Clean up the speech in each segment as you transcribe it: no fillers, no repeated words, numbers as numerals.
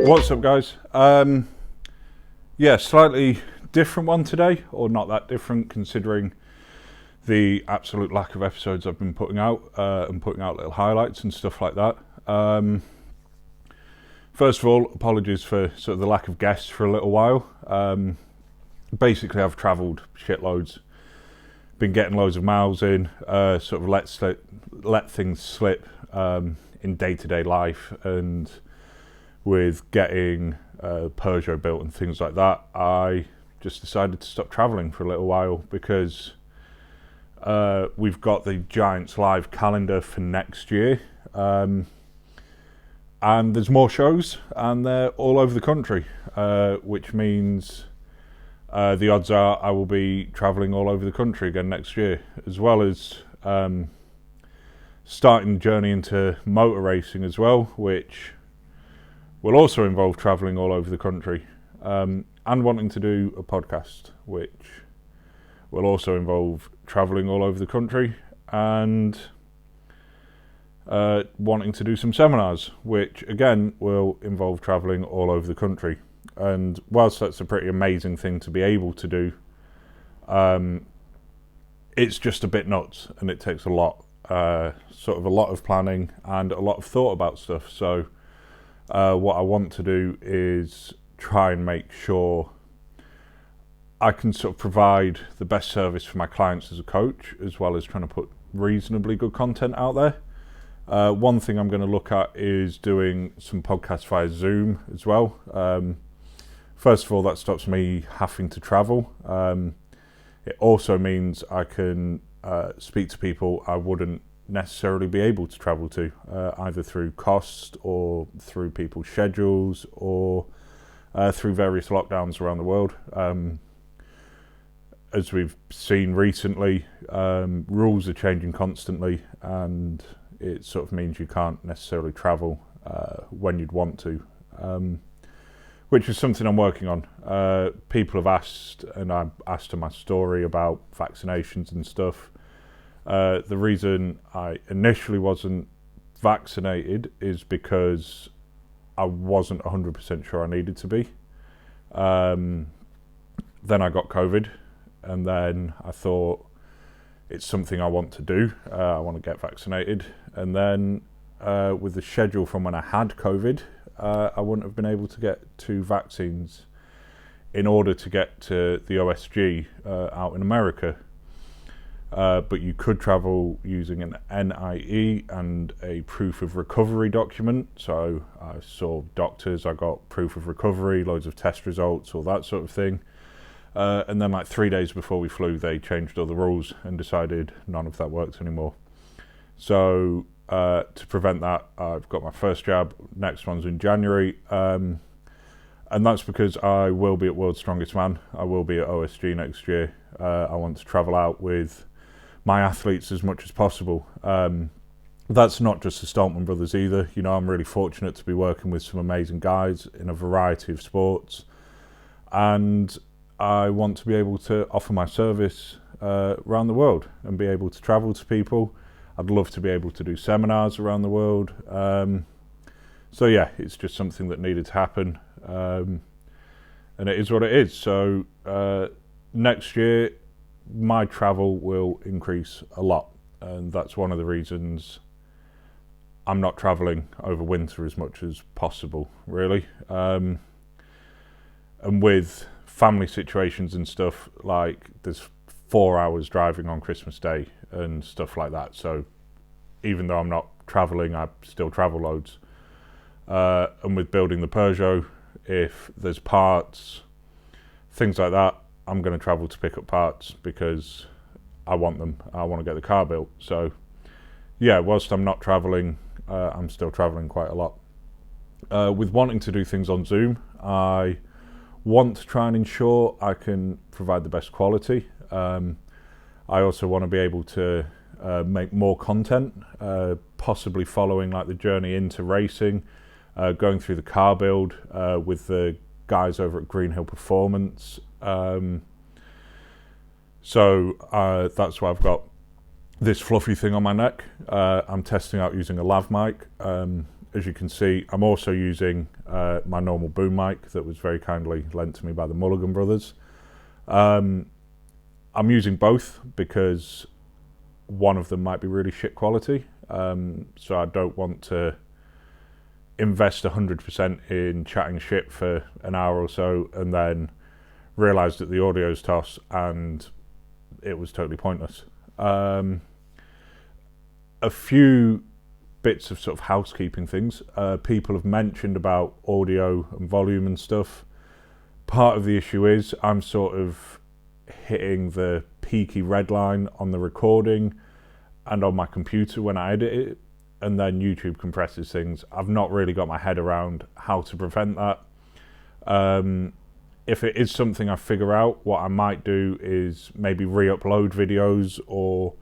What's up, guys? Yeah, slightly different one today, or not that different considering the absolute lack of episodes I've been putting out, and putting out little highlights and stuff like that. First of all, apologies for sort of the lack of guests for a little while. Basically, I've travelled shitloads, been getting loads of miles in, sort of let things slip in day-to-day life, and with getting Peugeot built and things like that, I just decided to stop travelling for a little while because we've got the Giants live calendar for next year, and there's more shows, and they're all over the country, which means the odds are I will be travelling all over the country again next year, as well as starting the journey into motor racing as well, which will also involve travelling all over the country, and wanting to do a podcast, which will also involve travelling all over the country, and wanting to do some seminars, which again will involve travelling all over the country. And whilst that's a pretty amazing thing to be able to do, it's just a bit nuts, and it takes a lot of planning and a lot of thought about stuff. So what I want to do is try and make sure I can sort of provide the best service for my clients as a coach, as well as trying to put reasonably good content out there. One thing I'm going to look at is doing some podcasts via Zoom as well. First of all, that stops me having to travel. It also means I can speak to people I wouldn't necessarily be able to travel to, either through cost or through people's schedules, or through various lockdowns around the world. As we've seen recently, rules are changing constantly, and it sort of means you can't necessarily travel when you'd want to, which is something I'm working on. People have asked, and I've asked them my story about vaccinations and stuff. The reason I initially wasn't vaccinated is because I wasn't 100% sure I needed to be. Then I got COVID, and then I thought it's something I want to do. I want to get vaccinated. And then with the schedule from when I had COVID, I wouldn't have been able to get 2 vaccines in order to get to the OSG out in America. But you could travel using an NIE and a proof of recovery document. So I saw doctors, I got proof of recovery, loads of test results, all that sort of thing. And then like 3 days before we flew, they changed all the rules and decided none of that works anymore. So to prevent that, I've got my first jab, next one's in January. And that's because I will be at World's Strongest Man. I will be at OSG next year. I want to travel out with my athletes as much as possible. That's not just the Stoltman brothers either. You know, I'm really fortunate to be working with some amazing guys in a variety of sports, and I want to be able to offer my service around the world and be able to travel to people. I'd love to be able to do seminars around the world. So yeah, it's just something that needed to happen, and it is what it is. So next year my travel will increase a lot, and that's one of the reasons I'm not travelling over winter as much as possible, really. And with family situations and stuff, like there's 4 hours driving on Christmas Day and stuff like that, so even though I'm not travelling, I still travel loads. And with building the Peugeot, if there's parts, things like that, I'm going to travel to pick up parts because I want them. I want to get the car built. So yeah, whilst I'm not travelling, I'm still travelling quite a lot. With wanting to do things on Zoom, I want to try and ensure I can provide the best quality. I also want to be able to make more content, possibly following like the journey into racing, going through the car build with the guys over at Greenhill Performance. So that's why I've got this fluffy thing on my neck. I'm testing out using a lav mic. As you can see, I'm also using my normal boom mic that was very kindly lent to me by the Mulligan brothers. I'm using both because one of them might be really shit quality, so I don't want to invest 100% in chatting shit for an hour or so and then realise that the audio's toss and it was totally pointless. A few bits of sort of housekeeping things. People have mentioned about audio and volume and stuff. Part of the issue is I'm sort of hitting the peaky red line on the recording and on my computer when I edit it, and then YouTube compresses things. I've not really got my head around how to prevent that. If it is something I figure out, what I might do is maybe re-upload videos or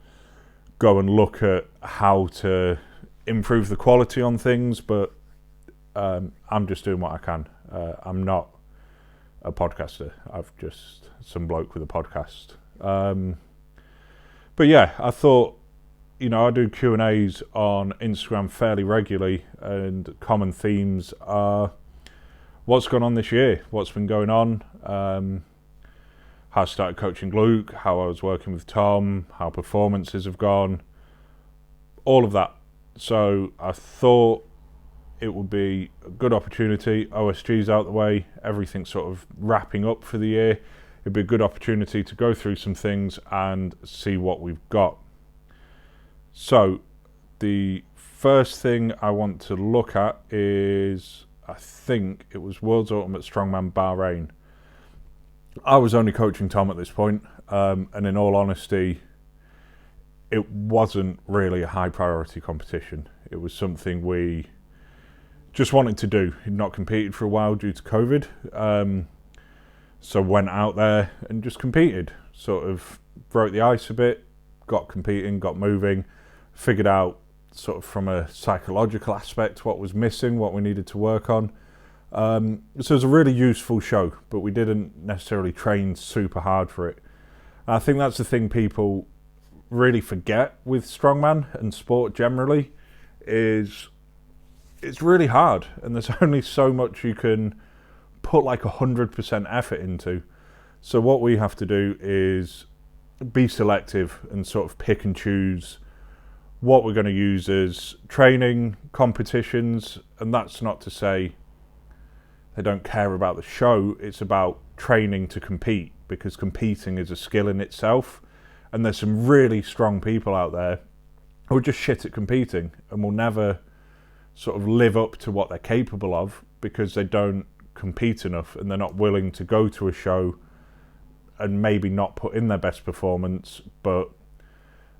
go and look at how to improve the quality on things, but I'm just doing what I can. I'm not a podcaster. I'm just some bloke with a podcast. But yeah, I thought, I do Q&As on Instagram fairly regularly, and common themes are what's gone on this year, what's been going on, how I started coaching Luke, how I was working with Tom, how performances have gone, all of that. So I thought it would be a good opportunity. OSG's out the way, everything's sort of wrapping up for the year. It'd be a good opportunity to go through some things and see what we've got. So the first thing I want to look at is, I think it was World's Ultimate Strongman Bahrain. I was only coaching Tom at this point, and in all honesty, it wasn't really a high priority competition. It was something we just wanted to do. He'd not competed for a while due to COVID, so went out there and just competed. Sort of broke the ice a bit, got competing, got moving, figured out sort of from a psychological aspect what was missing, what we needed to work on. So it was a really useful show, but we didn't necessarily train super hard for it. And I think that's the thing people really forget with strongman and sport generally, is it's really hard, and there's only so much you can put like 100% effort into. So what we have to do is be selective and sort of pick and choose what we're going to use as training, competitions, and that's not to say they don't care about the show. It's about training to compete, because competing is a skill in itself, and there's some really strong people out there who are just shit at competing and will never sort of live up to what they're capable of because they don't compete enough and they're not willing to go to a show and maybe not put in their best performance, but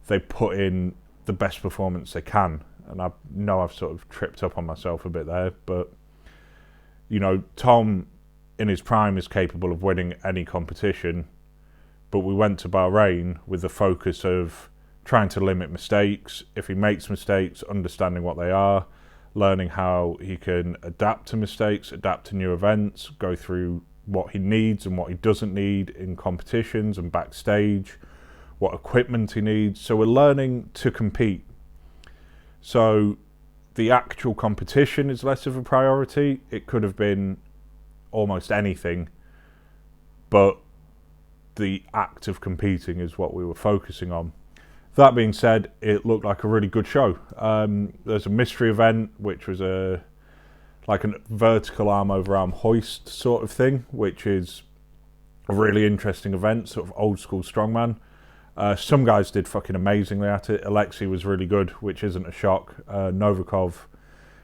they put in the best performance they can. And I know I've sort of tripped up on myself a bit there, but Tom in his prime is capable of winning any competition, but we went to Bahrain with the focus of trying to limit mistakes. If he makes mistakes, understanding what they are, learning how he can adapt to mistakes, adapt to new events, go through what he needs and what he doesn't need in competitions and backstage, what equipment he needs. So we're learning to compete. So the actual competition is less of a priority. It could have been almost anything, but the act of competing is what we were focusing on. That being said, it looked like a really good show. There's a mystery event, which was like a vertical arm over arm hoist sort of thing, which is a really interesting event, sort of old school strongman. Some guys did fucking amazingly at it. Alexei was really good, which isn't a shock. Novikov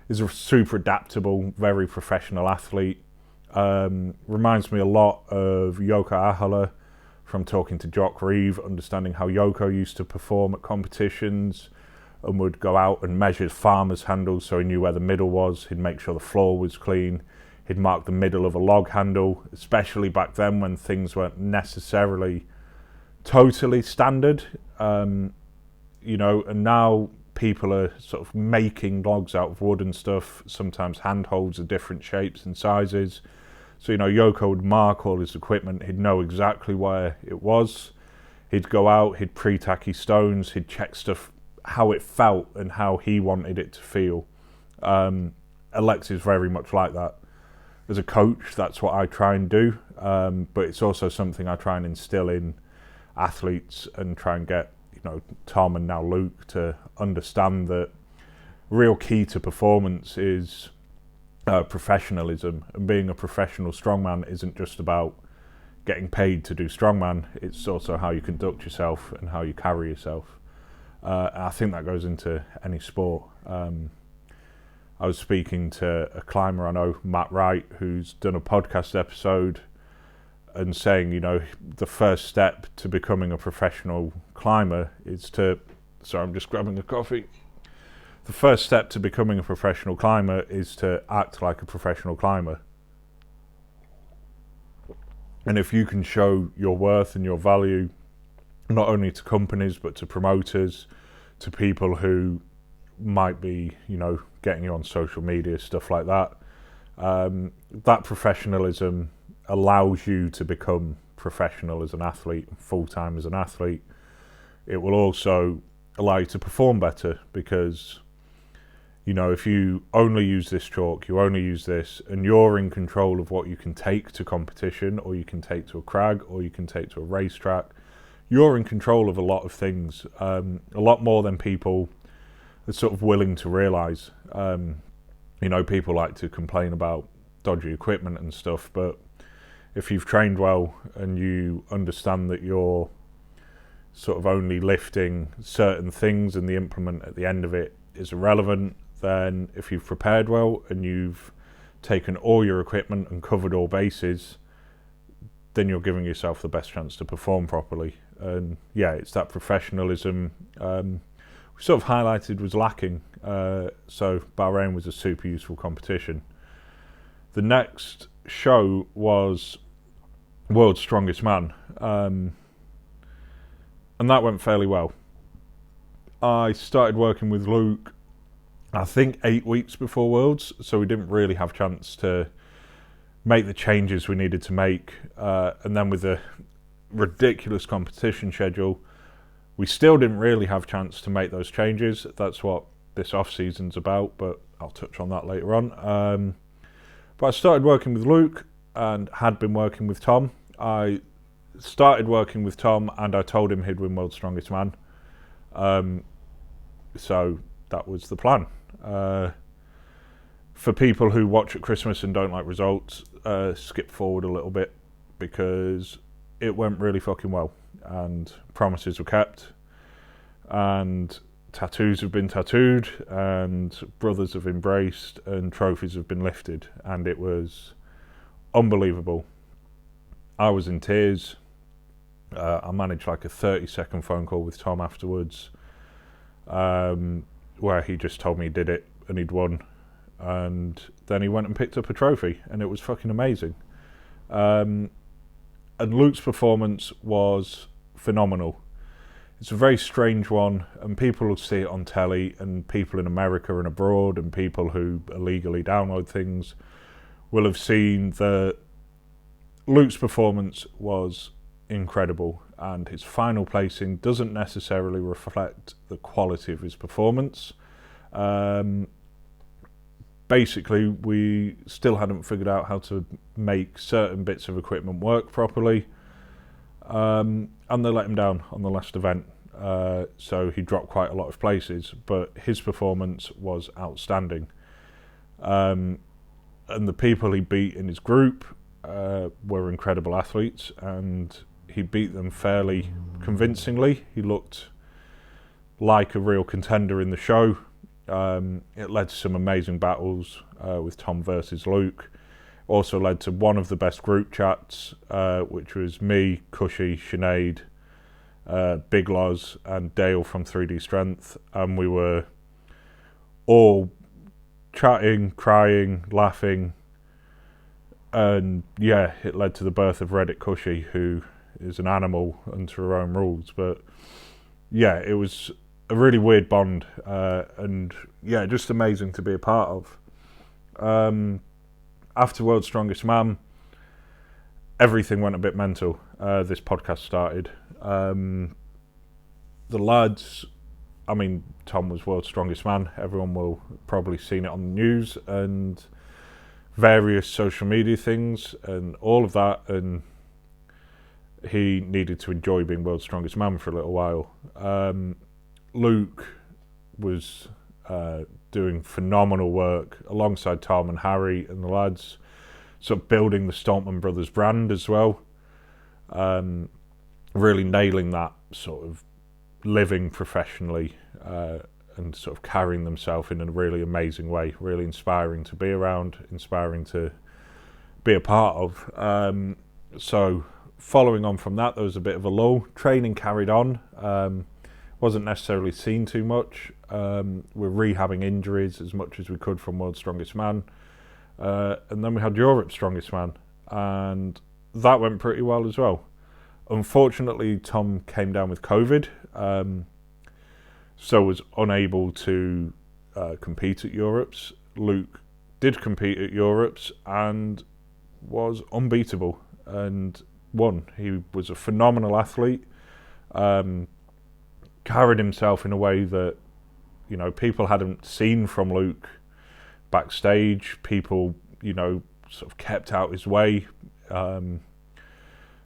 is a super adaptable, very professional athlete. Reminds me a lot of Yoko Ahala from talking to Jock Reeve, understanding how Yoko used to perform at competitions and would go out and measure farmers' handles so he knew where the middle was. He'd make sure the floor was clean. He'd mark the middle of a log handle, especially back then when things weren't necessarily totally standard. And now people are sort of making logs out of wood and stuff. Sometimes handholds are different shapes and sizes. So, Yoko would mark all his equipment. He'd know exactly where it was. He'd go out, he'd pre-tack his stones, he'd check stuff, how it felt and how he wanted it to feel. Alex is very much like that. As a coach, that's what I try and do, but it's also something I try and instill in athletes and try and get, Tom and now Luke to understand that real key to performance is professionalism, and being a professional strongman isn't just about getting paid to do strongman, it's also how you conduct yourself and how you carry yourself. I think that goes into any sport. I was speaking to a climber I know, Matt Wright, who's done a podcast episode and saying, the first step to becoming a professional climber is to... Sorry, I'm just grabbing a coffee. The first step to becoming a professional climber is to act like a professional climber. And if you can show your worth and your value, not only to companies, but to promoters, to people who might be, getting you on social media, stuff like that, that professionalism allows you to become professional as an athlete, full-time as an athlete. It will also allow you to perform better because, if you only use this chalk, you only use this, and you're in control of what you can take to competition, or you can take to a crag, or you can take to a racetrack, you're in control of a lot of things, a lot more than people are sort of willing to realise. People like to complain about dodgy equipment and stuff, but if you've trained well and you understand that you're sort of only lifting certain things and the implement at the end of it is irrelevant, then if you've prepared well and you've taken all your equipment and covered all bases, then you're giving yourself the best chance to perform properly. And it's that professionalism we sort of highlighted was lacking. So Bahrain was a super useful competition. The next show was World's Strongest Man, and that went fairly well. I started working with Luke, I think 8 weeks before Worlds, so we didn't really have a chance to make the changes we needed to make, and then with the ridiculous competition schedule, we still didn't really have a chance to make those changes. That's what this off-season's about, but I'll touch on that later on. But I started working with Luke and had been working with Tom. I started working with Tom and I told him he'd win World's Strongest Man. So that was the plan. For people who watch at Christmas and don't like results, skip forward a little bit because it went really fucking well. And promises were kept, and tattoos have been tattooed, and brothers have embraced, and trophies have been lifted, and it was unbelievable. I was in tears. I managed like a 30-second phone call with Tom afterwards, where he just told me he did it and he'd won, and then he went and picked up a trophy, and it was fucking amazing. And Luke's performance was phenomenal. It's a very strange one, and people will see it on telly, and people in America and abroad, and people who illegally download things will have seen that Luke's performance was incredible, and his final placing doesn't necessarily reflect the quality of his performance. Basically, we still hadn't figured out how to make certain bits of equipment work properly, and they let him down on the last event, so he dropped quite a lot of places, but his performance was outstanding. And the people he beat in his group were incredible athletes, and he beat them fairly convincingly. He looked like a real contender in the show. It led to some amazing battles with Tom versus Luke. Also led to one of the best group chats, which was me, Cushy, Sinead, Big Loz and Dale from 3D Strength, and we were all chatting, crying, laughing, and yeah, it led to the birth of Reddit Cushy, who is an animal unto her own rules. But yeah, it was a really weird bond, and yeah, just amazing to be a part of. After World's Strongest Man, everything went a bit mental. This podcast started. The lads, I mean, Tom was world's strongest man. Everyone will probably seen it on the news and various social media things and all of that, and he needed to enjoy being world's strongest man for a little while. Luke was doing phenomenal work alongside Tom and Harry and the lads, sort of building the Stoltman brothers brand as well, really nailing that sort of living professionally and sort of carrying themselves in a really amazing way, really inspiring to be around, inspiring to be a part of. So following on from that, there was a bit of a lull. Training carried on, wasn't necessarily seen too much. We're rehabbing injuries as much as we could from World's Strongest Man. And then we had Europe's Strongest Man, and that went pretty well as well. Unfortunately, Tom came down with COVID, so was unable to compete at Europe's. Luke did compete at Europe's and was unbeatable and won. He was a phenomenal athlete, carried himself in a way that, you know, people hadn't seen from Luke backstage. People, you know, sort of kept out his way,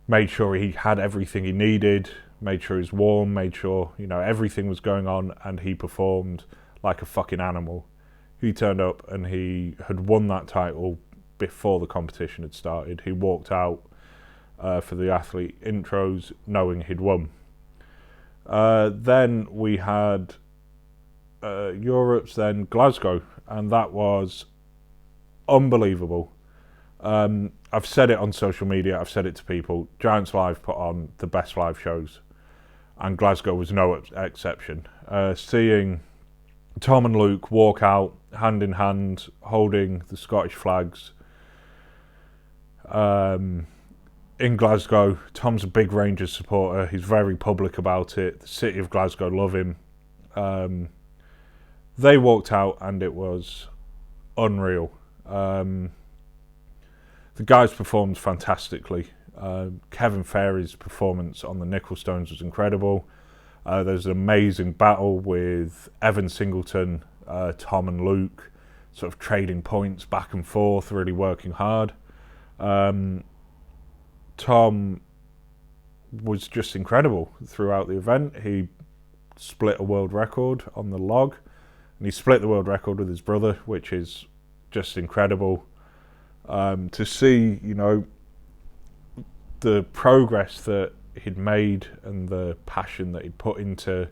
made sure he had everything he needed, made sure he was warm, made sure, you know, everything was going on, and he performed like a fucking animal. He turned up and he had won that title before the competition had started. He walked out for the athlete intros knowing he'd won. Then we had Europe's, then Glasgow, and that was unbelievable. I've said it on social media, I've said it to people. Giants Live put on the best live shows, and Glasgow was no exception. Seeing Tom and Luke walk out hand in hand, holding the Scottish flags in Glasgow. Tom's a big Rangers supporter. He's very public about it. The city of Glasgow love him. They walked out and it was unreal. The guys performed fantastically. Kevin Ferry's performance on the Nickel Stones was incredible. There's an amazing battle with Evan Singleton, Tom and Luke, sort of trading points back and forth, really working hard. Tom was just incredible throughout the event. He split a world record on the log, and he split the world record with his brother, which is just incredible. To see, you know, the progress that he'd made and the passion that he'd put into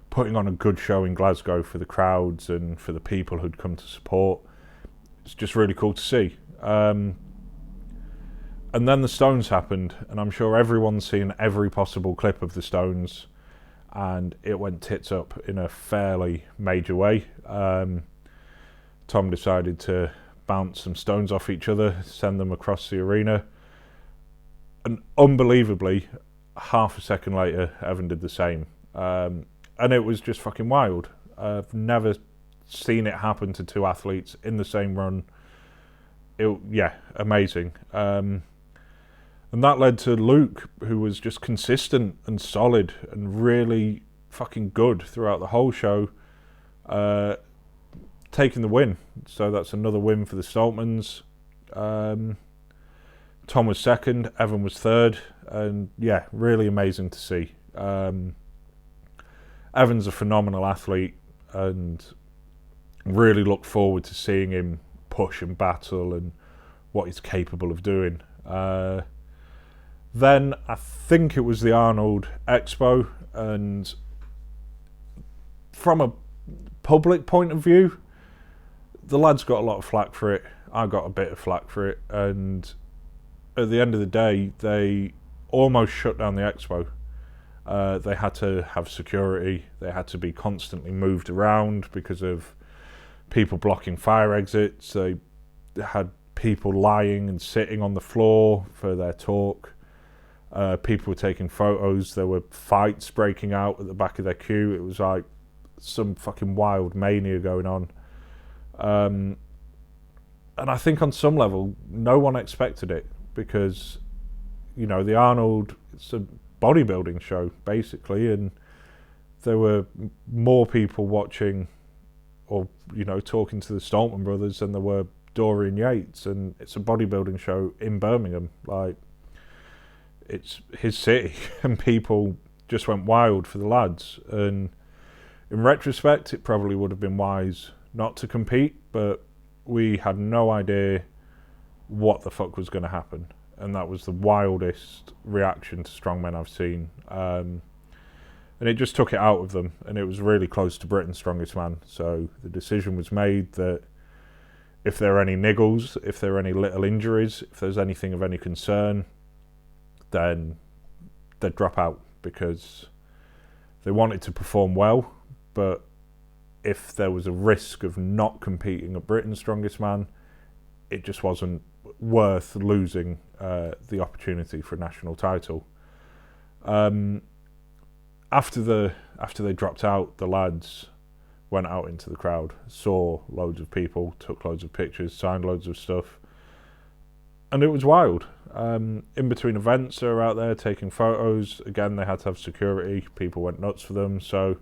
putting on a good show in Glasgow for the crowds and for the people who'd come to support. It's just really cool to see. And then the Stones happened, and I'm sure everyone's seen every possible clip of the Stones, and it went tits up in a fairly major way. Tom decided to bounce some stones off each other, send them across the arena, and unbelievably, half a second later, Evan did the same. And it was just fucking wild. I've never seen it happen to two athletes in the same run. Amazing. And that led to Luke, who was just consistent and solid and really fucking good throughout the whole show, taking the win. So that's another win for the Stoltmans. Tom was second, Evan was third, and yeah, really amazing to see. Evan's a phenomenal athlete, and really look forward to seeing him push and battle and what he's capable of doing. Then I think it was the Arnold Expo, and from a public point of view, the lads got a lot of flack for it. I got a bit of flack for it, and at the end of the day, they almost shut down the Expo. They had to have security. They had to be constantly moved around because of people blocking fire exits. They had people lying and sitting on the floor for their talk. People were taking photos. There were fights breaking out at the back of their queue. It was like some fucking wild mania going on. And I think on some level, no one expected it, because the Arnold, it's a bodybuilding show basically, and there were more people watching or talking to the Stoltman brothers than there were Dorian Yates, and it's a bodybuilding show in Birmingham. Like, it's his city, and people just went wild for the lads. And in retrospect, it probably would have been wise not to compete, but we had no idea what the fuck was going to happen, and that was the wildest reaction to Strongmen I've seen. And it just took it out of them, and it was really close to Britain's Strongest Man. So the decision was made that if there are any niggles, if there are any little injuries, if there's anything of any concern, then they'd drop out, because they wanted to perform well, but if there was a risk of not competing at Britain's Strongest Man, it just wasn't worth losing the opportunity for a national title. After they dropped out, the lads went out into the crowd, saw loads of people, took loads of pictures, signed loads of stuff, and it was wild. In between events, they were out there taking photos. Again, they had to have security. People went nuts for them. So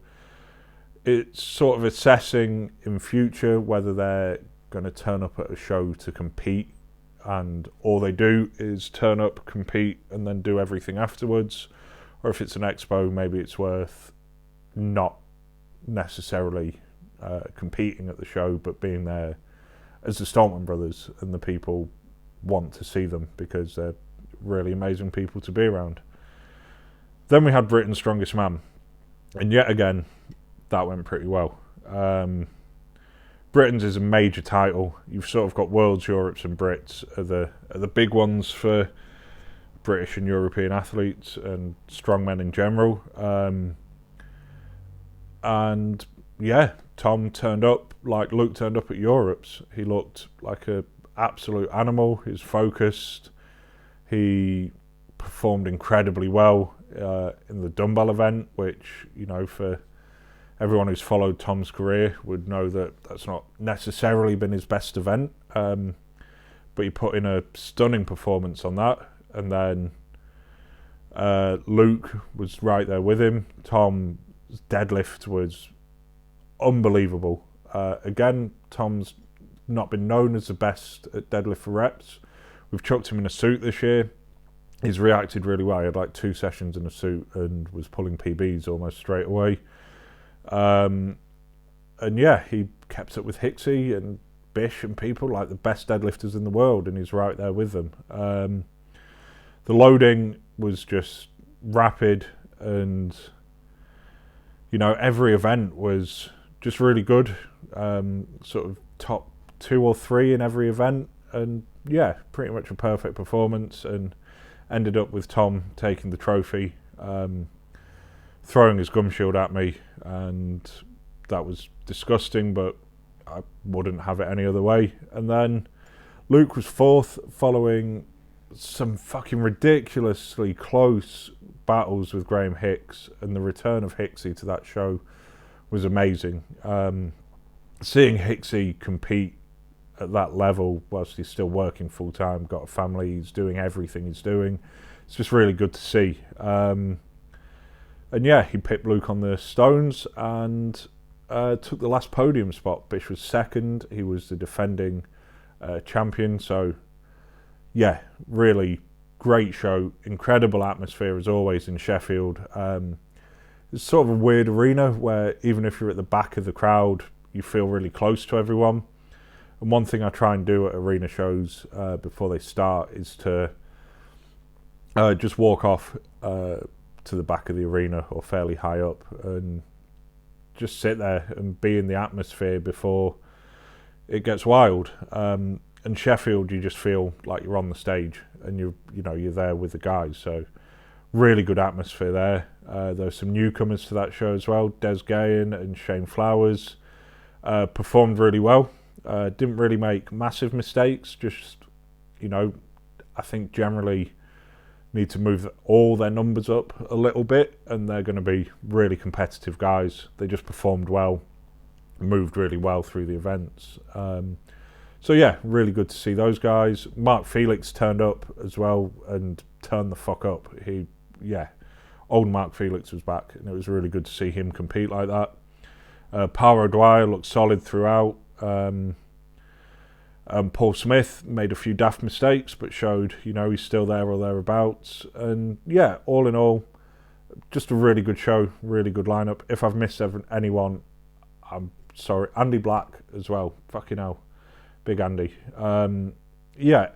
it's sort of assessing in future whether they're going to turn up at a show to compete, and all they do is turn up, compete, and then do everything afterwards. Or if it's an expo, maybe it's worth not necessarily competing at the show, but being there as the Stoltman brothers, and the people want to see them because they're really amazing people to be around. Then we had Britain's Strongest Man, and yet again, that went pretty well. Britain's is a major title. You've sort of got Worlds, Europes and Brits are the big ones for British and European athletes and strongmen in general. And yeah, Tom turned up like Luke turned up at Europe's. He looked like an absolute animal. He was focused. He performed incredibly well in the dumbbell event, which, for everyone who's followed Tom's career would know that that's not necessarily been his best event. But he put in a stunning performance on that. And then Luke was right there with him. Tom's deadlift was unbelievable. Again, Tom's not been known as the best at deadlift for reps. We've chucked him in a suit this year. He's reacted really well. He had like 2 sessions in a suit and was pulling PBs almost straight away. And yeah, he kept up with Hicksy and Bish and people, like the best deadlifters in the world, and he's right there with them. The loading was just rapid, and every event was just really good. Sort of top 2 or 3 in every event, and yeah, pretty much a perfect performance, and ended up with Tom taking the trophy, throwing his gum shield at me, and that was disgusting, but I wouldn't have it any other way. And then Luke was 4th, following some fucking ridiculously close battles with Graham Hicks, and the return of Hicksy to that show was amazing. Seeing Hicksy compete at that level whilst he's still working full time, got a family, he's doing everything he's doing, it's just really good to see. And yeah, he pipped Luke on the stones and took the last podium spot. Bish was 2nd, he was the defending champion, so yeah, really great show, incredible atmosphere as always in Sheffield. It's sort of a weird arena where even if you're at the back of the crowd, you feel really close to everyone. And one thing I try and do at arena shows before they start is to just walk off to the back of the arena or fairly high up and just sit there and be in the atmosphere before it gets wild. And Sheffield, you just feel like you're on the stage and you're there with the guys. So really good atmosphere there. There's some newcomers to that show as well. Des Gahan and Shane Flowers performed really well. Didn't really make massive mistakes. Just, I think generally need to move all their numbers up a little bit, and they're going to be really competitive guys. They just performed well, moved really well through the events. So yeah, really good to see those guys. Mark Felix turned up as well and turned the fuck up. Old Mark Felix was back, and it was really good to see him compete like that. Paul O'Dwyer looked solid throughout. Paul Smith made a few daft mistakes, but showed, he's still there or thereabouts. And yeah, all in all, just a really good show, really good lineup. If I've missed anyone, I'm sorry. Andy Black as well. Fucking hell. Big Andy.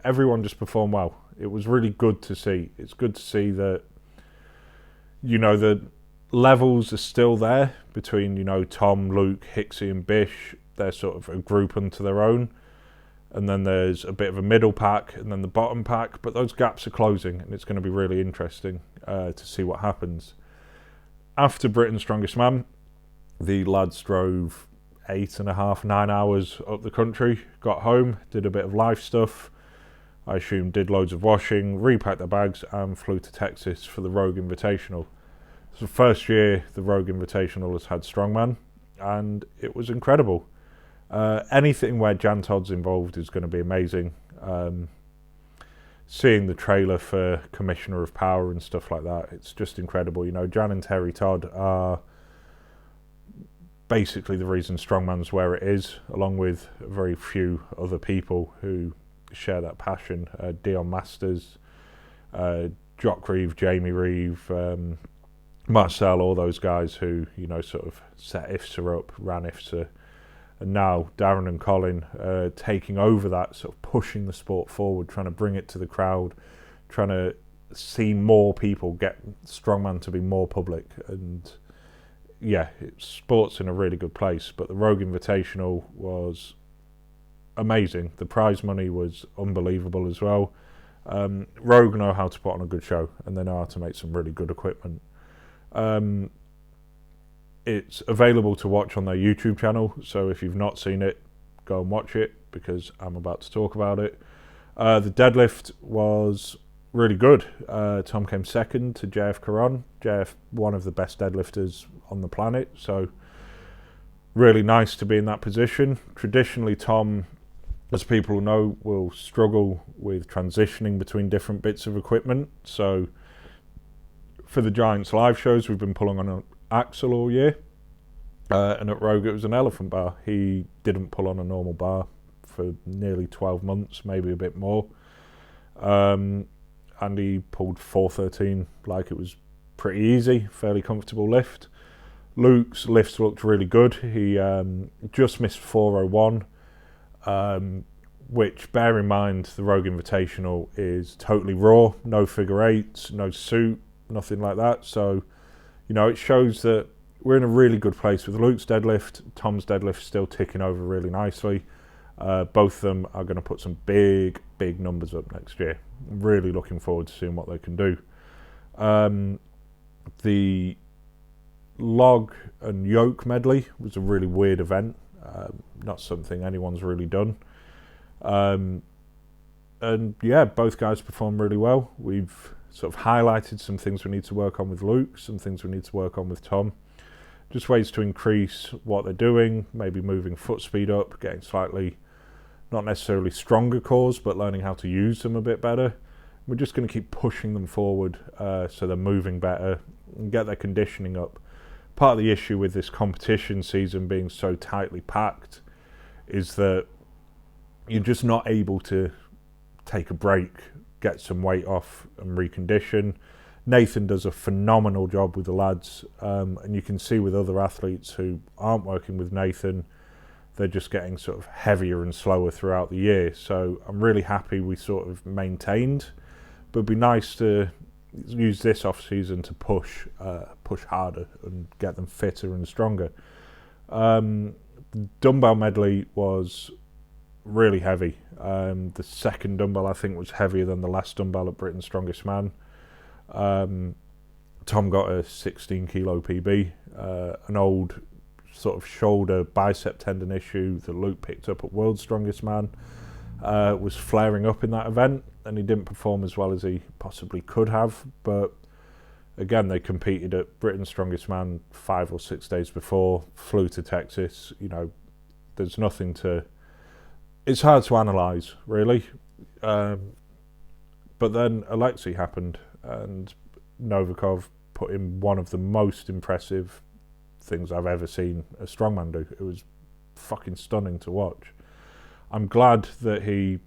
Everyone just performed well. It was really good to see. It's good to see that, the levels are still there between, Tom, Luke, Hicksy and Bish. They're sort of a group unto their own. And then there's a bit of a middle pack and then the bottom pack. But those gaps are closing, and it's going to be really interesting to see what happens. After Britain's Strongest Man, the lads drove 8.5, 9 hours up the country, got home, did a bit of life stuff, I assume did loads of washing, repacked their bags and flew to Texas for the Rogue Invitational. It's the first year the Rogue Invitational has had Strongman, and it was incredible. Anything where Jan Todd's involved is going to be amazing. Seeing the trailer for Commissioner of Power and stuff like that, it's just incredible. Jan and Terry Todd are basically the reason Strongman's where it is, along with very few other people who share that passion. Dion Masters, Jock Reeve, Jamie Reeve, Marcel, all those guys who, sort of set IFSA up, ran IFSA, and now Darren and Colin taking over that, sort of pushing the sport forward, trying to bring it to the crowd, trying to see more people get Strongman to be more public. And yeah, sport's in a really good place, but the Rogue Invitational was amazing. The prize money was unbelievable as well. Rogue know how to put on a good show, and they know how to make some really good equipment. It's available to watch on their YouTube channel, so if you've not seen it, go and watch it, because I'm about to talk about it. The deadlift was really good. Tom came second to JF Caron. JF, one of the best deadlifters on the planet, so really nice to be in that position. Traditionally, Tom, as people know, will struggle with transitioning between different bits of equipment. So for the Giants live shows, we've been pulling on an axle all year, and at Rogue it was an elephant bar. He didn't pull on a normal bar for nearly 12 months, maybe a bit more, and he pulled 413 like it was pretty easy, fairly comfortable lift. Luke's lifts looked really good. He just missed 401, which, bear in mind, the Rogue Invitational is totally raw, no figure eights, no suit, nothing like that. So, it shows that we're in a really good place with Luke's deadlift. Tom's deadlift still ticking over really nicely. Both of them are going to put some big numbers up next year. I'm really looking forward to seeing what they can do. The log and yoke medley was a really weird event. Not something anyone's really done. And yeah, both guys performed really well. We've sort of highlighted some things we need to work on with Luke, some things we need to work on with Tom. Just ways to increase what they're doing, maybe moving foot speed up, getting slightly, not necessarily stronger cores, but learning how to use them a bit better. We're just going to keep pushing them forward so they're moving better and get their conditioning up. Part of the issue with this competition season being so tightly packed is that you're just not able to take a break, get some weight off and recondition. Nathan does a phenomenal job with the lads, and you can see with other athletes who aren't working with Nathan, they're just getting sort of heavier and slower throughout the year. So I'm really happy we sort of maintained, but it'd be nice to use this off season to push harder and get them fitter and stronger. The dumbbell medley was really heavy. The second dumbbell, I think, was heavier than the last dumbbell at Britain's Strongest Man. Tom got a 16 kilo PB, an old sort of shoulder bicep tendon issue that Luke picked up at World's Strongest Man was flaring up in that event, and he didn't perform as well as he possibly could have. But again, they competed at Britain's Strongest Man 5 or 6 days before, flew to Texas. There's nothing to it's hard to analyse, really. But then Alexei happened, and Novikov put in one of the most impressive things I've ever seen a strongman do. It was fucking stunning to watch. I'm glad that he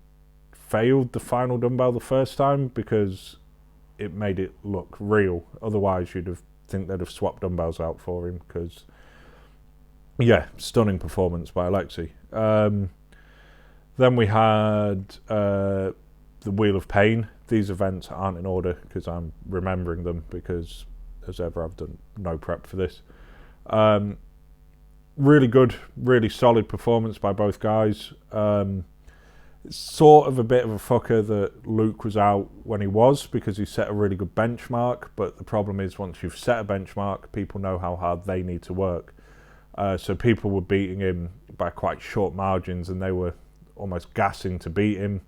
failed the final dumbbell the first time, because it made it look real. Otherwise, you'd have think they'd have swapped dumbbells out for him, because yeah, stunning performance by Alexei. Then we had the Wheel of Pain. These events aren't in order because I'm remembering them, because as ever I've done no prep for this. Really good, really solid performance by both guys. Sort of a bit of a fucker that Luke was out when he was, because he set a really good benchmark, but the problem is once you've set a benchmark, people know how hard they need to work. So people were beating him by quite short margins, and they were almost gassing to beat him.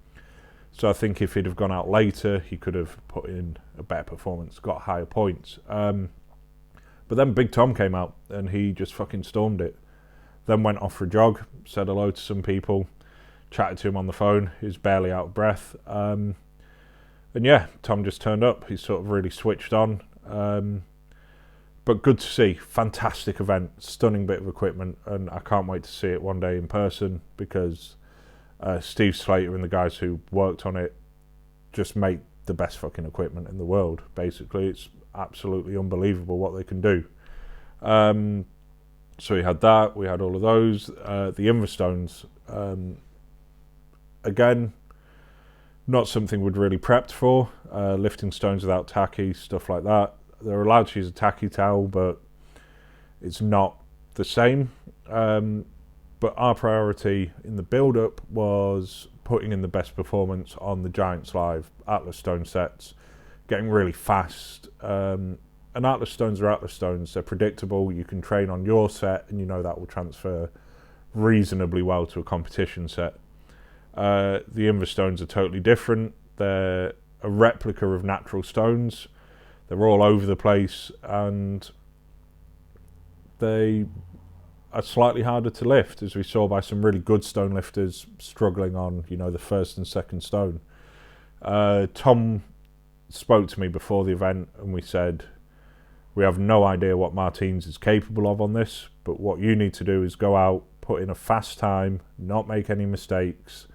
So I think if he'd have gone out later, he could have put in a better performance, got higher points. But then Big Tom came out, and he just fucking stormed it. Then went off for a jog, said hello to some people, chatted to him on the phone. He was barely out of breath. And yeah, Tom just turned up. He's sort of really switched on. But good to see. Fantastic event. Stunning bit of equipment. And I can't wait to see it one day in person, because Steve Slater and the guys who worked on it just make the best fucking equipment in the world, basically. It's absolutely unbelievable what they can do. So we had that. We had all of those. The Invastones. Again, not something we'd really prepped for. Lifting stones without tacky, stuff like that. They're allowed to use a tacky towel, but it's not the same. But our priority in the build-up was putting in the best performance on the Giants Live Atlas Stone sets, getting really fast. And Atlas Stones are Atlas Stones. They're predictable. You can train on your set, and you know that will transfer reasonably well to a competition set. The Invastones are totally different. They're a replica of natural stones. They're all over the place, and they are slightly harder to lift, as we saw by some really good stone lifters struggling on, the first and second stone. Tom spoke to me before the event, and we said, we have no idea what Martins is capable of on this, but what you need to do is go out, put in a fast time, not make any mistakes,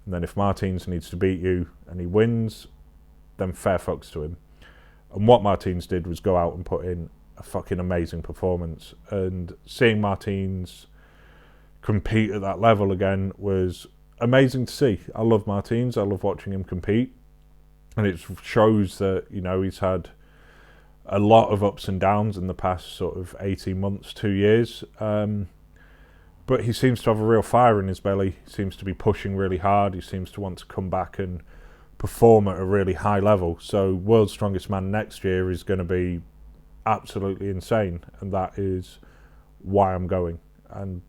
and then if Martins needs to beat you and he wins, then fair fucks to him. And what Martins did was go out and put in a fucking amazing performance. And seeing Martins compete at that level again was amazing to see. I love Martins. I love watching him compete. And it shows that, he's had a lot of ups and downs in the past sort of 18 months, 2 years. But he seems to have a real fire in his belly. He seems to be pushing really hard. He seems to want to come back and perform at a really high level. So World's Strongest Man next year is going to be absolutely insane, and that is why I'm going. And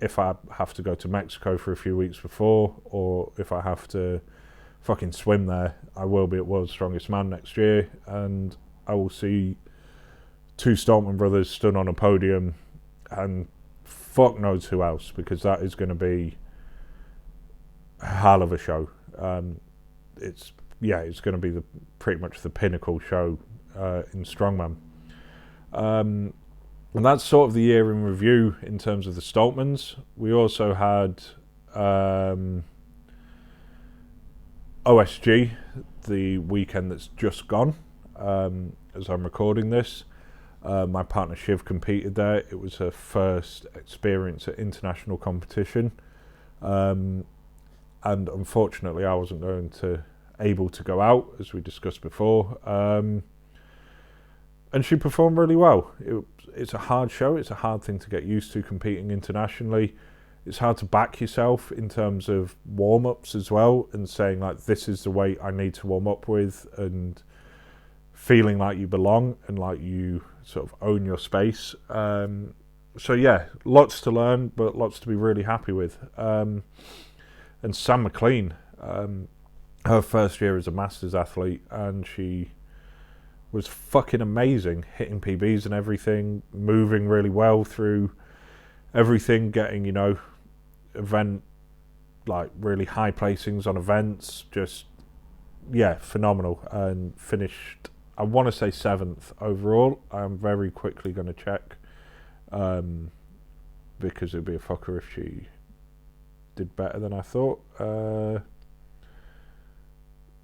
if I have to go to Mexico for a few weeks before, or if I have to fucking swim there, I will be at World's Strongest Man next year, and I will see two Stoltman brothers stood on a podium, and fuck knows who else, because that is going to be a hell of a show. It's going to be pretty much the pinnacle show in Strongman. And that's sort of the year in review in terms of the Stoltmans. We also had OSG, the weekend that's just gone, as I'm recording this. My partner Shiv competed there. It was her first experience at international competition. And unfortunately I wasn't able to go out, as we discussed before. And she performed really well. It's a hard show. It's a hard thing to get used to, competing internationally. It's hard to back yourself in terms of warm-ups as well, and saying, like, this is the weight I need to warm up with, and feeling like you belong and like you sort of own your space. So yeah, lots to learn, but lots to be really happy with. And Sam McLean, her first year as a Masters athlete, and she was fucking amazing, hitting PBs and everything, moving really well through everything, getting, event like really high placings on events. Just, yeah, phenomenal. And finished, I want to say 7th overall. I'm very quickly going to check, because it'd be a fucker if she did better than I thought.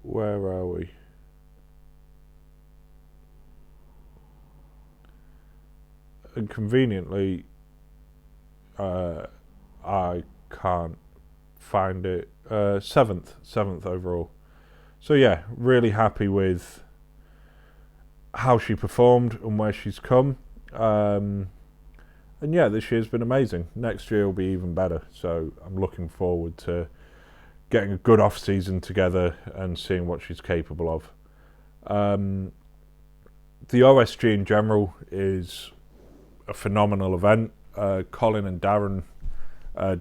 Where are we? And conveniently, I can't find it. 7th overall. So yeah, really happy with how she performed and where she's come. And yeah, this year's been amazing. Next year will be even better. So I'm looking forward to getting a good off season together and seeing what she's capable of. The OSG in general is a phenomenal event. Colin and Darren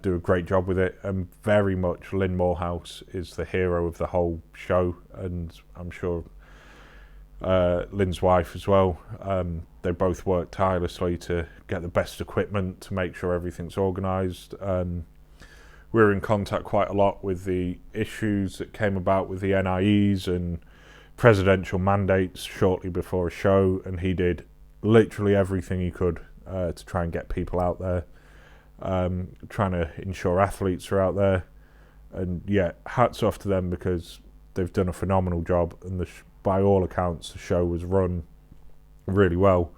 do a great job with it, and very much Lynn Morehouse is the hero of the whole show, and I'm sure Lynn's wife as well. They both work tirelessly to get the best equipment to make sure everything's organised. We're in contact quite a lot with the issues that came about with the NIEs and presidential mandates shortly before a show, and he did literally everything he could to try and get people out there, trying to ensure athletes are out there. And yeah, hats off to them, because they've done a phenomenal job, and by all accounts the show was run really well.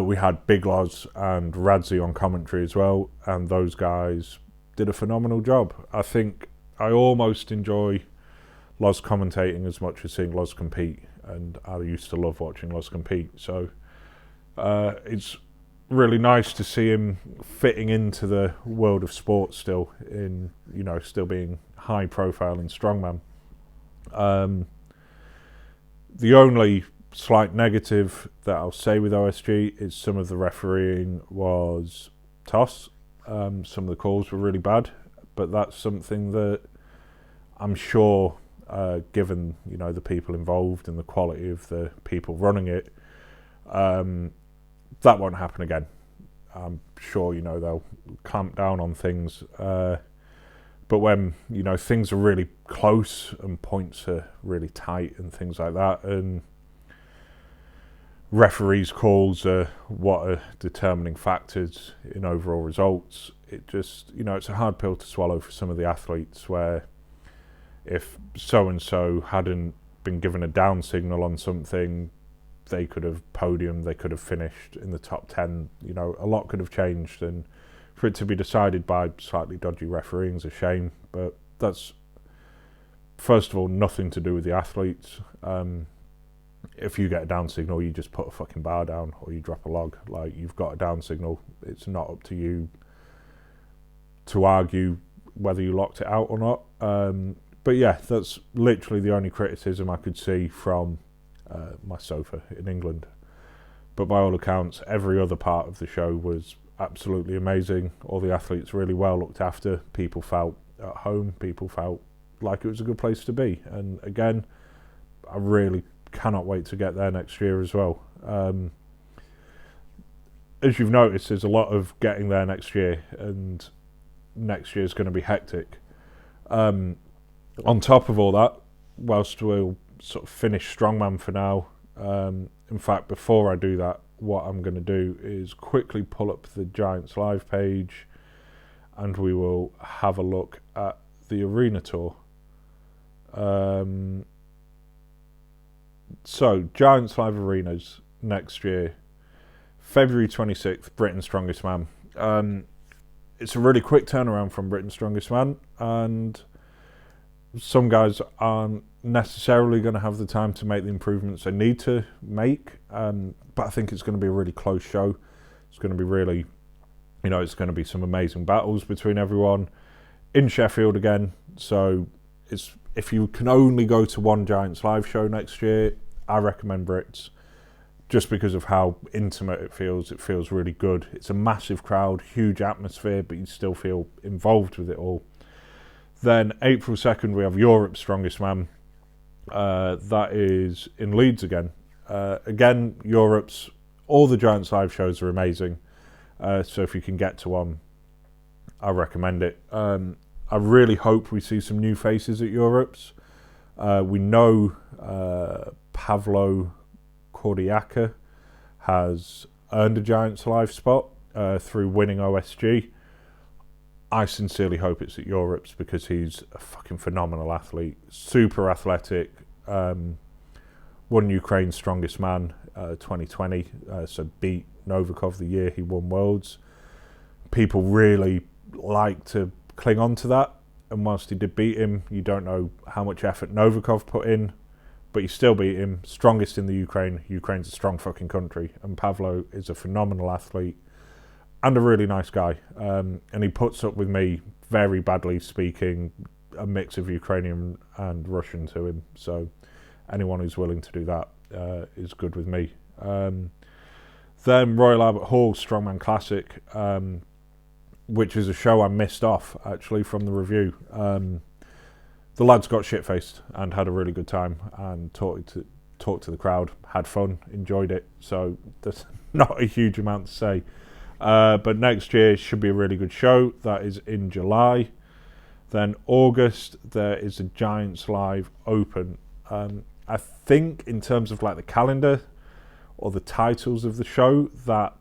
We had Big Loz and Radzi on commentary as well, and those guys did a phenomenal job. I think I almost enjoy Loz commentating as much as seeing Loz compete, and I used to love watching Loz compete. So it's really nice to see him fitting into the world of sport still, in, you know, still being high profile in Strongman. The only slight negative that I'll say with OSG is some of the refereeing was toss. Some of the calls were really bad, but that's something that I'm sure, given, you know, the people involved and the quality of the people running it, that won't happen again. I'm sure, you know, they'll clamp down on things, but when, you know, things are really close and points are really tight and things like that, and referees' calls are what are determining factors in overall results, it just, you know, it's a hard pill to swallow for some of the athletes, where if so-and-so hadn't been given a down signal on something, they could have podiumed, they could have finished in the top 10, you know, a lot could have changed, and for it to be decided by slightly dodgy refereeing is a shame. But that's, first of all, nothing to do with the athletes. If you get a down signal, you just put a fucking bar down or you drop a log. Like, you've got a down signal, it's not up to you to argue whether you locked it out or not. But yeah, that's literally the only criticism I could see from my sofa in England. But by all accounts, every other part of the show was absolutely amazing. All the athletes really well looked after. People felt at home. People felt like it was a good place to be. And again, I really cannot wait to get there next year as well. As you've noticed, there's a lot of getting there next year, and next year's going to be hectic. On top of all that, whilst we'll sort of finish Strongman for now, in fact, before I do that, what I'm going to do is quickly pull up the Giants Live page, and we will have a look at the arena tour. So, Giants Live Arenas next year, February 26th, Britain's Strongest Man. It's a really quick turnaround from Britain's Strongest Man, and some guys aren't necessarily going to have the time to make the improvements they need to make, but I think it's going to be a really close show. It's going to be really, you know, it's going to be some amazing battles between everyone in Sheffield again. So it's, if you can only go to one Giants Live show next year, I recommend Brits, just because of how intimate it feels. It feels really good. It's a massive crowd, huge atmosphere, but you still feel involved with it all. Then April 2nd, we have Europe's Strongest Man. That is in Leeds again. Again, Europe's, all the Giants Live shows are amazing. So if you can get to one, I recommend it. I really hope we see some new faces at Europe's. We know Pavlo Kordiaka has earned a Giants Live spot through winning OSG. I sincerely hope it's at Europe's because he's a fucking phenomenal athlete, super athletic, won Ukraine's Strongest Man 2020, so beat Novikov the year he won Worlds. People really like to cling on to that, and whilst he did beat him, you don't know how much effort Novikov put in, but you still beat him. Strongest in the Ukraine. Ukraine's a strong fucking country, and Pavlo is a phenomenal athlete and a really nice guy. And he puts up with me very badly speaking a mix of Ukrainian and Russian to him. So anyone who's willing to do that is good with me. Then Royal Albert Hall Strongman Classic, which is a show I missed off actually from the review. The lads got shit-faced and had a really good time and talked to the crowd, had fun, enjoyed it. So there's not a huge amount to say. But next year should be a really good show. That is in July. Then August, there is a Giants Live Open. I think in terms of like the calendar or the titles of the show, that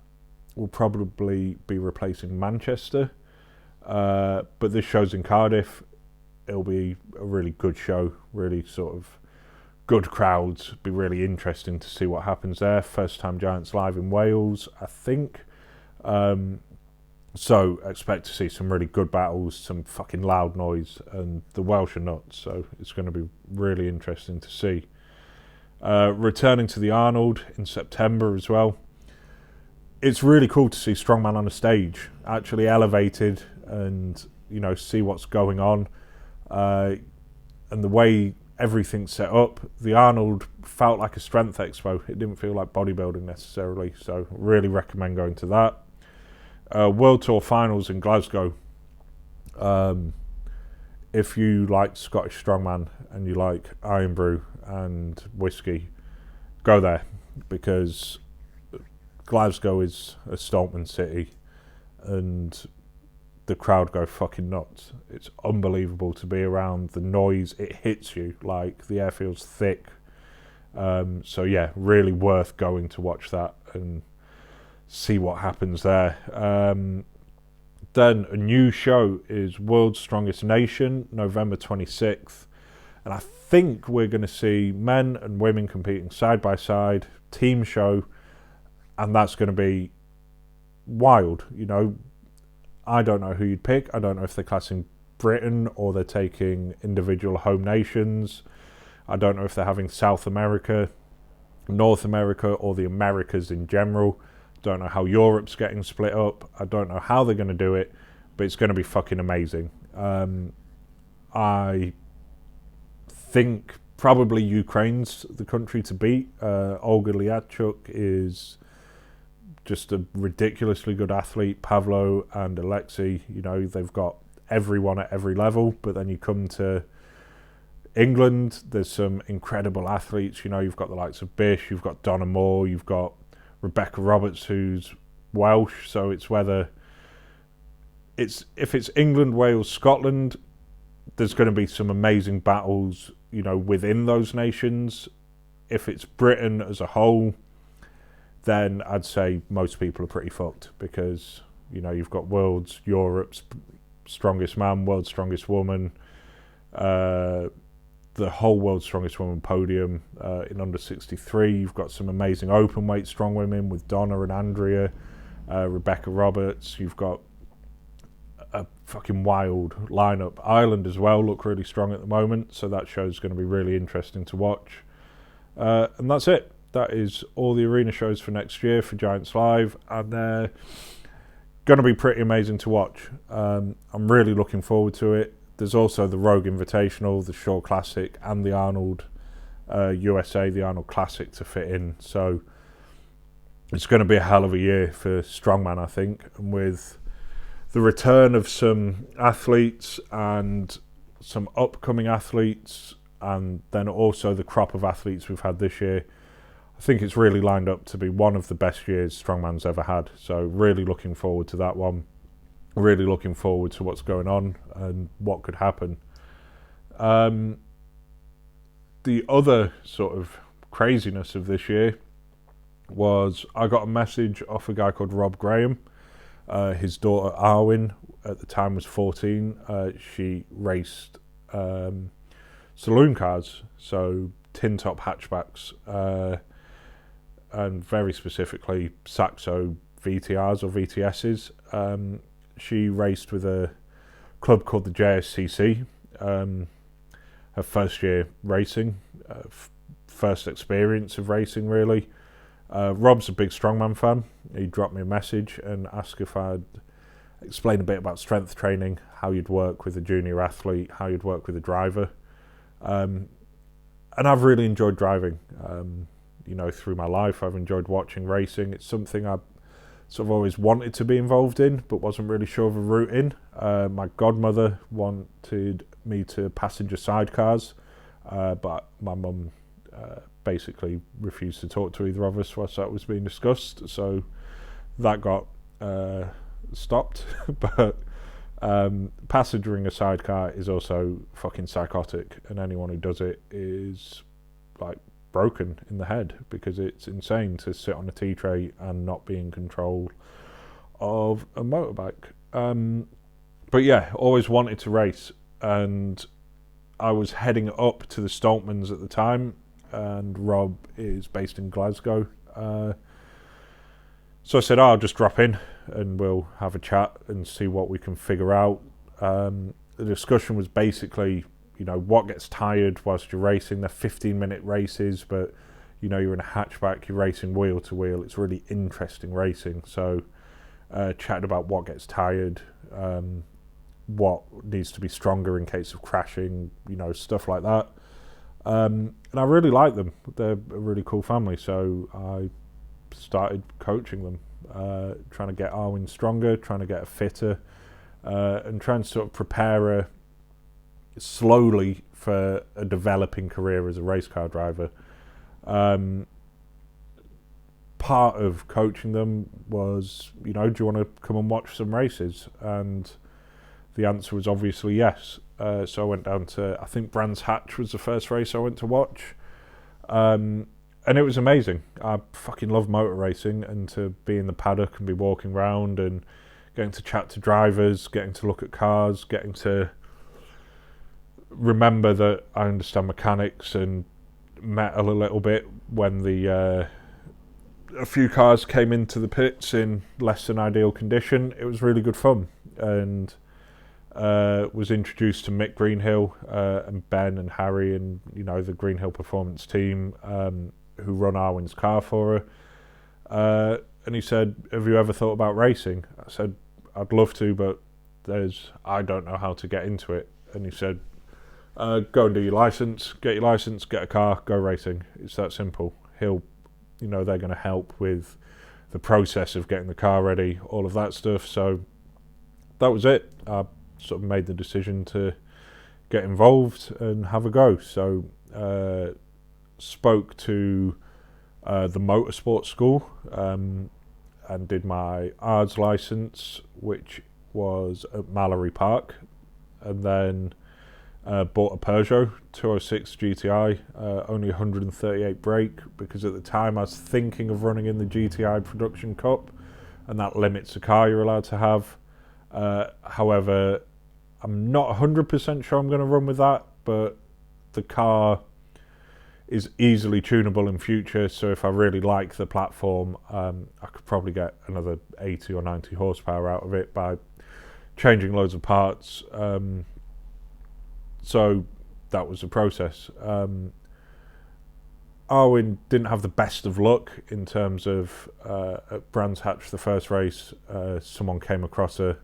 will probably be replacing Manchester. But this show's in Cardiff. It'll be a really good show, really sort of good crowds. Be really interesting to see what happens there. First time Giants Live in Wales, I think. So expect to see some really good battles, some fucking loud noise, and the Welsh are nuts, so it's going to be really interesting to see. Returning to the Arnold in September as well. It's really cool to see Strongman on a stage, actually elevated, and see what's going on. And the way everything's set up, the Arnold felt like a strength expo. It didn't feel like bodybuilding necessarily, so really recommend going to that. World Tour Finals in Glasgow. If you like Scottish Strongman and you like Iron Brew and whiskey, go there, because Glasgow is a Stoltman city and the crowd go fucking nuts. It's unbelievable to be around. The noise, it hits you, like the air feels thick. So yeah, really worth going to watch that and see what happens there. Then a new show is World's Strongest Nation, November 26th. And I think we're going to see men and women competing side by side, team show, and that's going to be wild. I don't know who you'd pick. I don't know if they're classing Britain or they're taking individual home nations. I don't know if they're having South America, North America, or the Americas in general. Don't know how Europe's getting split up. I don't know how they're going to do it, but it's going to be fucking amazing. I think probably Ukraine's the country to beat. Olga Liatchuk is just a ridiculously good athlete. Pavlo and Alexei, they've got everyone at every level. But then you come to England, there's some incredible athletes. You've got the likes of Bish, you've got Donna Moore, you've got Rebecca Roberts, who's Welsh. So it's if it's England, Wales, Scotland, there's going to be some amazing battles, within those nations. If it's Britain as a whole, then I'd say most people are pretty fucked, because you've got world's, Europe's strongest man, world's strongest woman, the whole world's strongest woman podium in under 63. You've got some amazing open weight strong women with Donna and Andrea, Rebecca Roberts. You've got a fucking wild lineup. Ireland as well look really strong at the moment, so that show's going to be really interesting to watch. And that's it. That is all the arena shows for next year for Giants Live, and they're going to be pretty amazing to watch. I'm really looking forward to it. There's also the Rogue Invitational, the Shore Classic, and the Arnold USA, the Arnold Classic to fit in. So it's going to be a hell of a year for Strongman, I think. And with the return of some athletes and some upcoming athletes, and then also the crop of athletes we've had this year, I think it's really lined up to be one of the best years Strongman's ever had. So really looking forward to that one. really looking forward to what's going on and what could happen. The other sort of craziness of this year was I got a message off a guy called Rob Graham. His daughter Arwen at the time was 14. She raced saloon cars, so tin top hatchbacks, and very specifically Saxo VTRs or VTSs. She raced with a club called the JSCC. Her first year racing, first experience of racing really. Rob's a big Strongman fan. He dropped me a message and asked if I'd explain a bit about strength training, how you'd work with a junior athlete, how you'd work with a driver. And I've really enjoyed driving. Through my life, I've enjoyed watching racing. It's something I sort of always wanted to be involved in, but wasn't really sure of a route in. My godmother wanted me to passenger sidecars, but my mum basically refused to talk to either of us whilst that was being discussed, so that got stopped. But passengering a sidecar is also fucking psychotic, and anyone who does it is like broken in the head, because it's insane to sit on a T-tray and not be in control of a motorbike. But yeah, always wanted to race, and I was heading up to the Stoltmans at the time, and Rob is based in Glasgow. So I said, I'll just drop in and we'll have a chat and see what we can figure out. The discussion was basically, what gets tired whilst you're racing. They're 15-minute races, but, you're in a hatchback, you're racing wheel to wheel. It's really interesting racing. So chatted about what gets tired, what needs to be stronger in case of crashing, stuff like that. And I really like them. They're a really cool family, so I started coaching them, trying to get Arwen stronger, trying to get her fitter, and trying to sort of prepare her slowly for a developing career as a race car driver. Part of coaching them was, do you want to come and watch some races? And the answer was obviously yes. So I went down to, I think Brands Hatch was the first race I went to watch. And it was amazing. I fucking love motor racing, and to be in the paddock and be walking around and getting to chat to drivers, getting to look at cars, getting to remember that I understand mechanics and metal a little bit when a few cars came into the pits in less than ideal condition. It was really good fun, and was introduced to Mick Greenhill and Ben and Harry and the Greenhill Performance team who run Arwen's car for her, and he said, have you ever thought about racing? I said, I'd love to, but I don't know how to get into it. And he said, go and do your license, get a car, go racing. It's that simple. They're going to help with the process of getting the car ready, all of that stuff. So that was it. I sort of made the decision to get involved and have a go. So spoke to the Motorsport school and did my ARDS license, which was at Mallory Park, and then bought a Peugeot 206 GTI, only 138 brake, because at the time I was thinking of running in the GTI Production Cup, and that limits the car you're allowed to have. However, I'm not 100% sure I'm going to run with that, but the car is easily tunable in future, so if I really like the platform, I could probably get another 80 or 90 horsepower out of it by changing loads of parts. So that was the process. Arwen didn't have the best of luck in terms of at Brands Hatch, the first race, someone came across her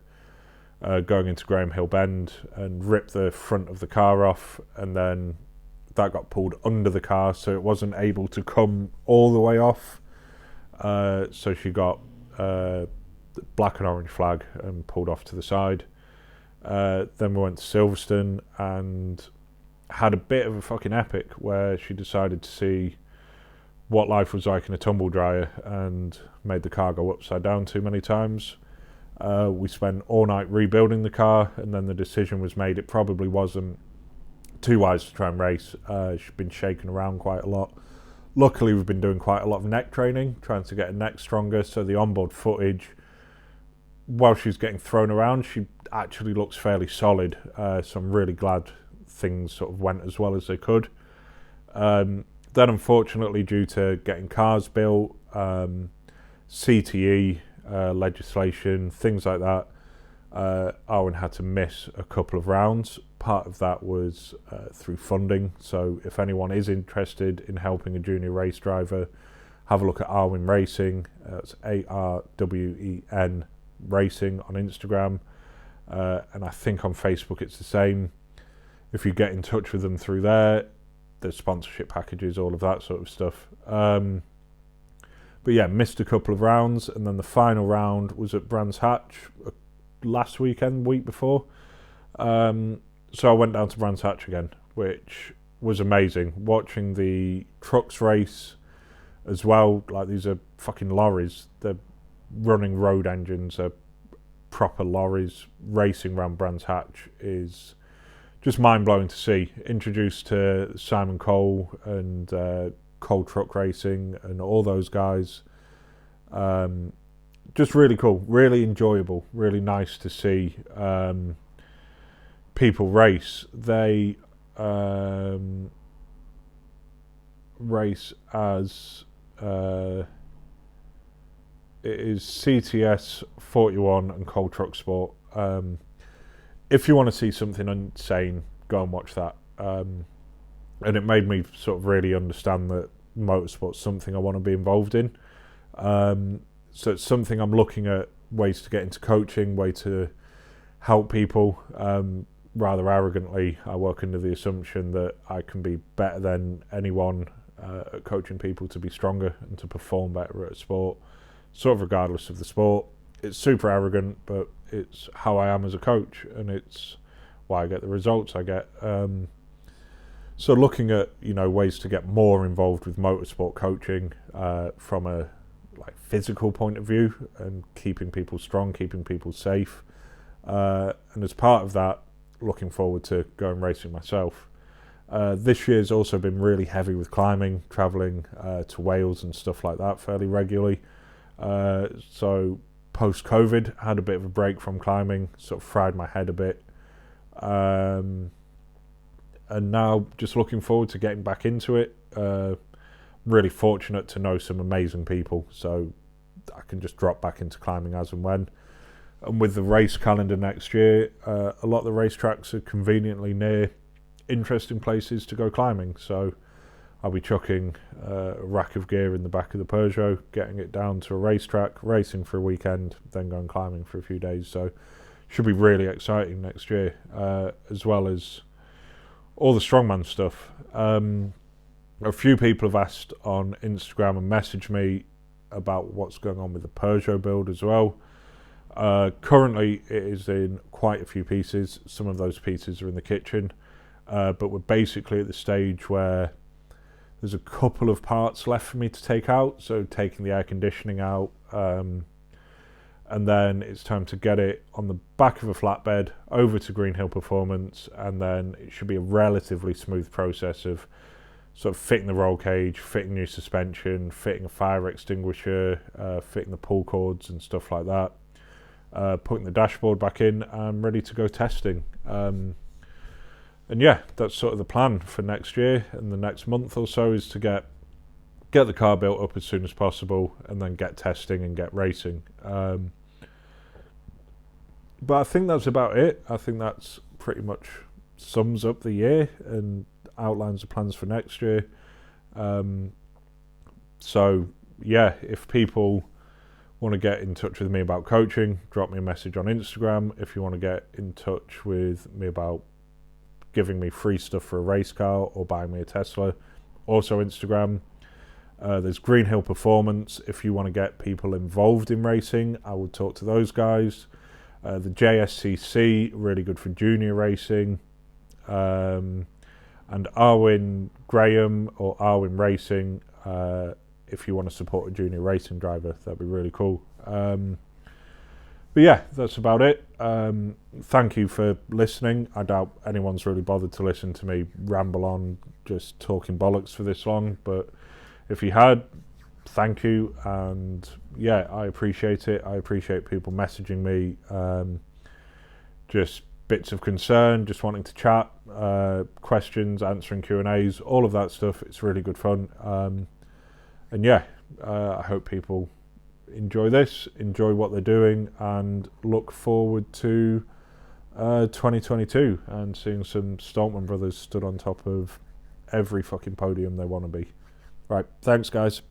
going into Graham Hill Bend and ripped the front of the car off, and then that got pulled under the car, so it wasn't able to come all the way off. So she got the black and orange flag and pulled off to the side. Then we went to Silverstone and had a bit of a fucking epic where she decided to see what life was like in a tumble dryer and made the car go upside down too many times. We spent all night rebuilding the car, and then the decision was made it probably wasn't too wise to try and race. She's been shaken around quite a lot. Luckily, we've been doing quite a lot of neck training, trying to get her neck stronger, so the onboard footage, while she's getting thrown around, she actually looks fairly solid, so I'm really glad things sort of went as well as they could. Then unfortunately, due to getting cars built, CTE legislation, things like that, Arwen had to miss a couple of rounds. Part of that was through funding, so if anyone is interested in helping a junior race driver, have a look at Arwen Racing. It's ARWEN Racing on Instagram, and I think on Facebook it's the same. If you get in touch with them through there, there's sponsorship packages, all of that sort of stuff. But yeah, missed a couple of rounds, and then the final round was at Brands Hatch last weekend, week before. So I went down to Brands Hatch again, which was amazing. Watching the trucks race as well, like these are fucking lorries. They're running road engines, are proper lorries. Racing around Brands Hatch is just mind-blowing to see. Introduced to Simon Cole and Cole Truck Racing and all those guys. Just really cool, really enjoyable, really nice to see people race. They race as it is CTS 41 and Cole Truck Sport. If you want to see something insane, go and watch that. And it made me sort of really understand that motorsport's something I want to be involved in. So it's something I'm looking at, ways to get into coaching, way to help people. Rather arrogantly, I work under the assumption that I can be better than anyone at coaching people to be stronger and to perform better at a sport, sort of regardless of the sport. It's super arrogant, but it's how I am as a coach, and it's why I get the results I get. So looking at, ways to get more involved with motorsport coaching from a physical point of view, and keeping people strong, keeping people safe. And as part of that, looking forward to going racing myself. This year's also been really heavy with climbing, travelling to Wales and stuff like that fairly regularly. So post-COVID, had a bit of a break from climbing, sort of fried my head a bit. And now just looking forward to getting back into it. Really fortunate to know some amazing people, so I can just drop back into climbing as and when. And with the race calendar next year, a lot of the racetracks are conveniently near interesting places to go climbing, so I'll be chucking a rack of gear in the back of the Peugeot, getting it down to a racetrack, racing for a weekend, then going climbing for a few days. So should be really exciting next year, as well as all the Strongman stuff. A few people have asked on Instagram and messaged me about what's going on with the Peugeot build as well. Currently it is in quite a few pieces. Some of those pieces are in the kitchen, but we're basically at the stage where there's a couple of parts left for me to take out, so taking the air conditioning out, and then it's time to get it on the back of a flatbed over to Greenhill Performance, and then it should be a relatively smooth process of sort of fitting the roll cage, fitting new suspension, fitting a fire extinguisher, fitting the pull cords and stuff like that, putting the dashboard back in and ready to go testing. And yeah, that's sort of the plan for next year, and the next month or so is to get the car built up as soon as possible, and then get testing and get racing. But I think that's about it. I think that's pretty much sums up the year and outlines the plans for next year. So yeah, if people want to get in touch with me about coaching, drop me a message on Instagram. If you want to get in touch with me about giving me free stuff for a race car or buying me a Tesla, also Instagram. There's Greenhill Performance. If you want to get people involved in racing, I would talk to those guys. The JSCC, really good for junior racing. And Arwen Graham or Arwen Racing, if you want to support a junior racing driver, that'd be really cool. But But yeah, that's about it. Thank you for listening. I doubt anyone's really bothered to listen to me ramble on just talking bollocks for this long, but if you had, thank you. And yeah, I appreciate it. I appreciate people messaging me, just bits of concern, just wanting to chat, questions, answering Q&As, all of that stuff. It's really good fun. And yeah, I hope people enjoy this, enjoy what they're doing, and look forward to 2022 and seeing some Stoltman brothers stood on top of every fucking podium they want to be. Right, thanks guys.